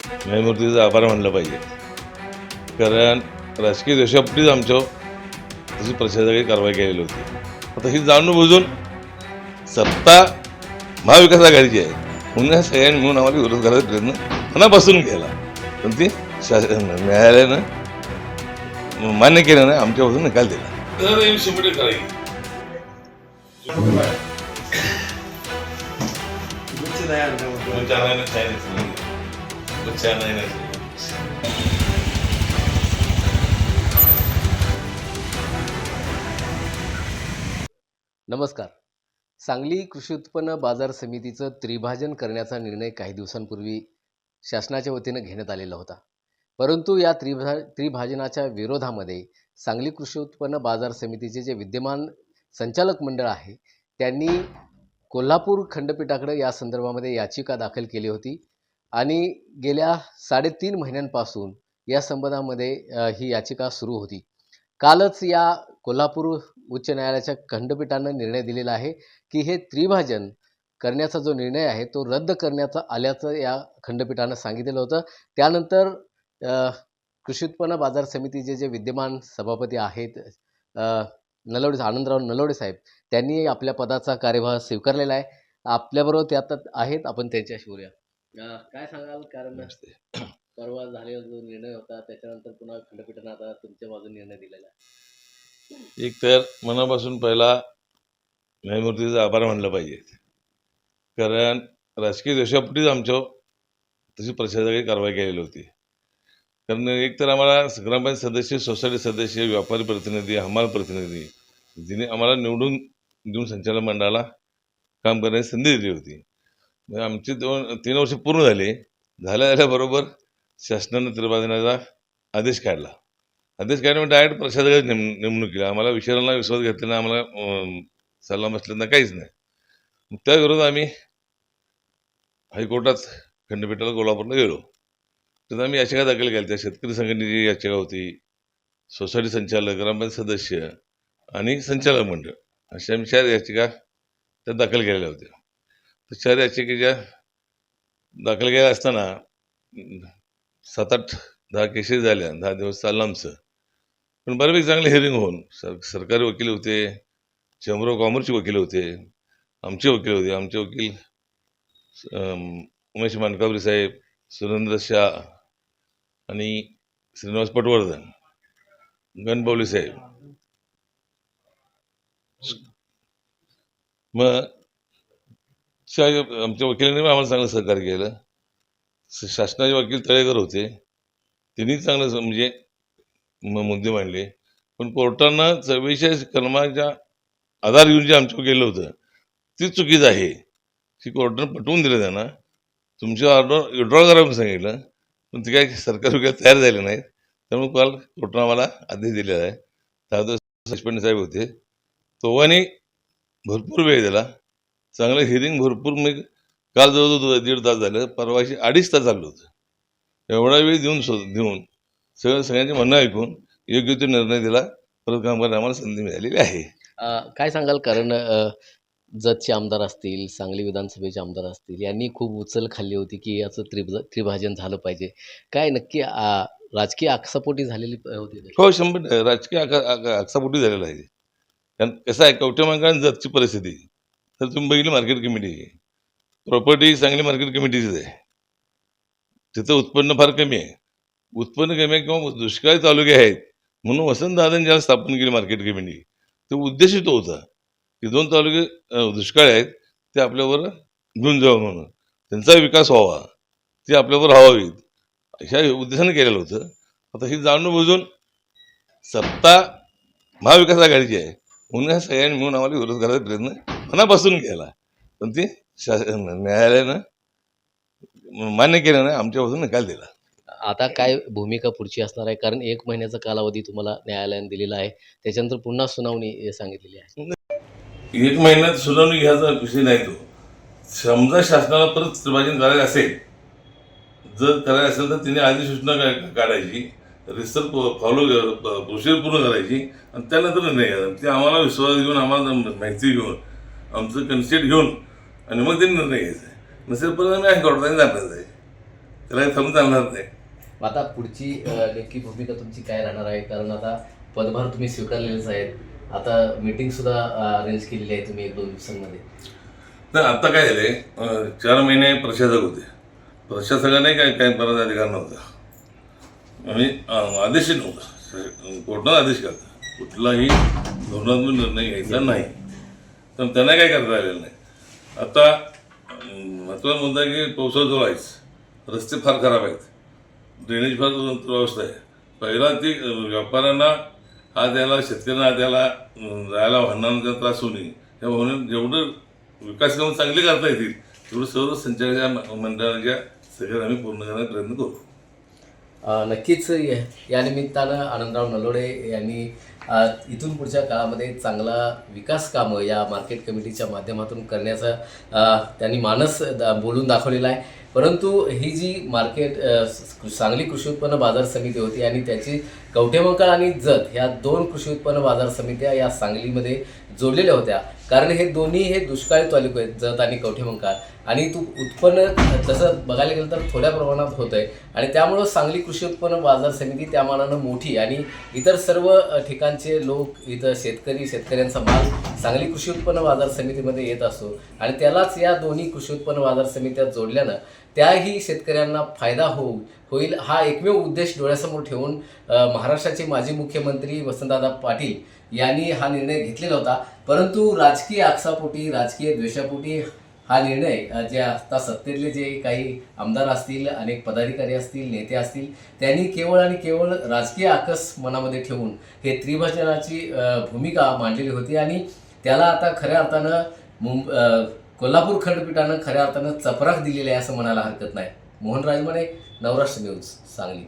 न्यायमूर्तीचा आभार मानलं पाहिजे, कारण राजकीय देशापुढेच आमच्यावर तशी प्रशासकीय कारवाई केलेली होती. आता ही जाणून बुजून सत्ता महाविकास आघाडीची आहे म्हणून या सगळ्यांनी मिळून आम्हाला विरोध करायचा प्रयत्न मनापासून केला, पण ती न्यायालयानं मान्य केलं नाही, आमच्यापासून निकाल दिला. नमस्कार. सांगली कृषी उत्पन्न बाजार समितीचं त्रिभाजन करण्याचा निर्णय काही दिवसांपूर्वी शासनाच्या वतीनं घेण्यात आलेला होता. परंतु या त्रिभाजनाच्या विरोधामध्ये सांगली कृषी उत्पन्न बाजार समितीचे जे विद्यमान संचालक मंडळ आहे त्यांनी कोल्हापूर खंडपीठाकडे या संदर्भामध्ये याचिका दाखल केली होती आणि गेल्या 3.5 महिन्यांपासून या संबंधामध्ये ही याचिका सुरू होती. कालच या कोल्हापूर उच्च न्यायालयाच्या खंडपीठानं निर्णय दिलेला आहे की हे त्रिभाजन करण्याचा जो निर्णय आहे तो रद्द करण्याचा आल्याचं या खंडपीठानं सांगितलेलं होतं. त्यानंतर कृषी उत्पन्न बाजार समितीचे जे विद्यमान सभापती आहेत नलवडे आनंदराव नलवडे साहेब, त्यांनी आपल्या पदाचा कार्यभार स्वीकारलेला आहे. आपल्याबरोबर ते आता आहेत, आपण त्यांच्याशी बोलूया. काय सांगाल, कारण परवा झालेला जो निर्णय होता त्याच्यानंतर पुन्हा खंडपीठानं आता तुमच्या बाजूने निर्णय दिलेला आहे? एक तर मनापासून पहिला न्यायमूर्तीचा आभार मानलं पाहिजे, कारण राजकीय देशापुढेच आमच्यावर तशी प्रशासकीय कारवाई केलेली होती. कारण एक तर आम्हाला ग्रामपंचायत सदस्य, सोसायटी सदस्य, व्यापारी प्रतिनिधी, हमाल प्रतिनिधी जिने आम्हाला निवडून देऊन संचालक मंडळाला काम करण्याची संधी दिली होती. आमची 3 वर्ष पूर्ण झाल्याबरोबर शासनानं त्रिभाजनाचा आदेश काढला. आदेश काढल्यामुळे डायरेक्ट प्रशासकाची नेमणूक केली. आम्हाला विचारांना विश्वास घेतलेला, आम्हाला सल्ला बसलेला काहीच नाही. त्या विरोधात आम्ही हायकोर्टात खंडपीठाला कोल्हापूरला गेलो. तर आम्ही याचिका दाखल केल्या. त्या शेतकरी संघटनेची याचिका होती, सोसायटी संचालक, ग्रामपंचायत सदस्य आणि संचालक मंडळ अशा आम्ही 4 याचिका त्या दाखल केलेल्या होत्या. तर 4 याचिकेच्या दाखल केल्या असताना 7-8-10 केसेस झाल्या. 10 दिवस चाललं आमचं. पण बऱ्यापैकी चांगले हिअरिंग होऊन सरकारी वकील होते, चेंबर ऑफ कॉमर्सचे वकील होते, आमचे वकील होते. आमचे वकील उमेश मानकावरी साहेब, सुरेंद्र शाह आणि श्रीनिवास पटवर्धन, गणपवली साहेब. मग आमच्या वकिलांनी आम्हाला चांगलं सहकार्य केलं. शासनाचे वकील तळेकर होते, त्यांनी चांगलं म्हणजे मुद्दे मांडले. पण कोर्टानं 44 कलमाच्या आधार घेऊन जे आमच्यावर केलं होतं ती चुकीचं आहे. की कोर्टानं पटवून दिलं त्यांना, तुमची ऑर्डर विड्रॉ करायला सांगितलं, पण ते काही सरकार वगैरे तयार झाले नाहीत. त्यामुळे काल कोर्टानं आम्हाला आदेश दिलेला आहे. त्यात सस्पेंड साहेब होते, तोवानी भरपूर वेळ दिला, चांगलं हिअरिंग भरपूर. मग काल जवळजवळ 1.5 तास झालं, परवाशी 2.5 तास चाललं होतं. एवढा वेळ देऊन सगळ्यांचे म्हणणं ऐकून योग्य तो निर्णय दिला. परत काम करायला आम्हाला संधी मिळालेली आहे. काय सांगाल, कारण जतचे आमदार असतील, सांगली विधानसभेचे आमदार असतील, यांनी खूप उचल खाल्ली होती की याचं त्रिभाजन झालं पाहिजे. काय नक्की राजकीय आकसापोटी झालेली होती? हो, 100% राजकीय आकसापोटी झालेला आहे. कारण कसं आहे, कवठेमहांकाळ जतची परिस्थिती तर तुम्ही बघितली, मार्केट कमिटी प्रॉपर्टी चांगली मार्केट कमिटीचीच आहे. तिथं उत्पन्न फार कमी आहे. उत्पन्न कमी आहे किंवा दुष्काळी तालुके आहेत म्हणून वसंतदादांनी ज्याला स्थापन केली मार्केट कमिटी, तो उद्देश तो होता की 2 तालुके दुष्काळी आहेत ते आपल्यावर घेऊन जावं, म्हणून त्यांचा विकास व्हावा, ते आपल्यावर व्हावीत, ह्या उद्देशाने केलेलं होतं. आता ही जाणून बुजून सत्ता महाविकास आघाडीची आहे म्हणून या सगळ्यांनी मिळून आम्हाला विरोध करायचा प्रयत्न मनापासून केला, पण ते न्यायालयानं मान्य केलं नाही, आमच्यापासून निकाल दिला. आता काय भूमिका पुढची असणार आहे? कारण 1 महिन्याचा कालावधी तुम्हाला न्यायालयाने दिलेला आहे, त्याच्यानंतर पुन्हा सुनावणी सांगितलेली आहे. 1 महिन्यात सुनावणी घ्यायचा विषय नाही तो. समजा शासनाला परत त्रिभाजन करायचं असेल, जर करायचं असेल तर तिने अधिसूचना काढायची, रिसर प्रोसिजर पूर्ण करायची आणि त्यानंतर निर्णय घ्यायचा. ते आम्हाला विश्वास घेऊन, आम्हाला माहिती घेऊन, आमचं कन्सेप्ट घेऊन आणि मग ते निर्णय घ्यायचा आहे. नसेल परत आम्ही हायकोर्टाने जाणार आहे. त्याला काही थांबून चालणार नाही. आता पुढची नेमकी भूमिका तुमची काय राहणार आहे? कारण आता पदभार तुम्ही स्वीकारलेलेच आहेत. आता मीटिंग सुद्धा अरेंज केलेली आहे तुम्ही 1-2 दिवसांमध्ये. तर आता काय झालंय, 4 महिने प्रशासक होते. प्रशासकाने काय काय करायचा अधिकार नव्हता आणि आदेश नव्हता. कोर्टाने आदेश केला कुठलाही धोरणात्मक निर्णय घ्यायचा नाही, तर त्यांना काय करता आलेलं नाही. आता महत्त्वाचा मुद्दा आहे की पावसाळा जो आहेच, रस्ते फार खराब आहेत, ड्रेनेज फार दुरवस्था आहे. पहिला ती व्यापाऱ्यांना हात द्यायला, शेतकऱ्यांना हात द्यायला, जायला वाहनांचा त्रास होऊ नये, त्या म्हणून जेवढं विकास कामं चांगली करता येतील तेवढं सर्व संचालकाच्या मंडळाच्या सगळ्यात आम्ही पूर्ण करण्याचा प्रयत्न करू. नक्कीच या निमित्तानं आनंदराव नलोडे यांनी इथून पुढच्या काळामध्ये चांगला विकास कामं या मार्केट कमिटीच्या माध्यमातून करण्याचा त्यांनी मानस बोलून दाखवलेला आहे. परंतु ही जी सांगली कृषी उत्पन्न बाजार समिती होती आणि त्याची कवठेमंकाळ आणि जत ह्या 2 कृषी उत्पन्न बाजार समित्या या सांगलीमध्ये जोडलेल्या होत्या. कारण हे दोन्ही हे दुष्काळी तालुके आहेत, जत आणि कवठेमंकाळ, आणि उत्पन्न तसं बघायला गेलं तर थोड्या प्रमाणात होतं आहे आणि त्यामुळं सांगली कृषी उत्पन्न बाजार समिती त्या मानानं मोठी आणि इतर सर्व ठिकाणचे लोक, इथं शेतकऱ्यांचा माल सांगली कृषी उत्पन्न बाजार समितीमध्ये येत असतो आणि त्यालाच या दोन्ही कृषी उत्पन्न बाजार समित्या जोडल्यानं त्याही शेतकऱ्यांना फायदा होईल हा एकमेव उद्देश डोळ्यासमोर ठेवून महाराष्ट्राचे माजी मुख्यमंत्री वसंतदादा पाटील यांनी हा निर्णय घेतलेला होता. परंतु राजकीय आक्षापोटी, राजकीय द्वेषापोटी हा निर्णय जे आता सत्तेतले जे काही आमदार असतील, अनेक पदाधिकारी असतील, नेते असतील, त्यांनी केवळ आणि केवळ राजकीय आकस मनामध्ये ठेवून हे त्रिभाजनाची भूमिका मांडलेली होती आणि त्याला आता खऱ्या अर्थानं कोल्हापूर खंडपीठानं खऱ्या अर्थानं चपराक दिलेली आहे असं म्हणायला हरकत नाही. मोहन राजमाने, नवराष्ट्र न्यूज, सांगली.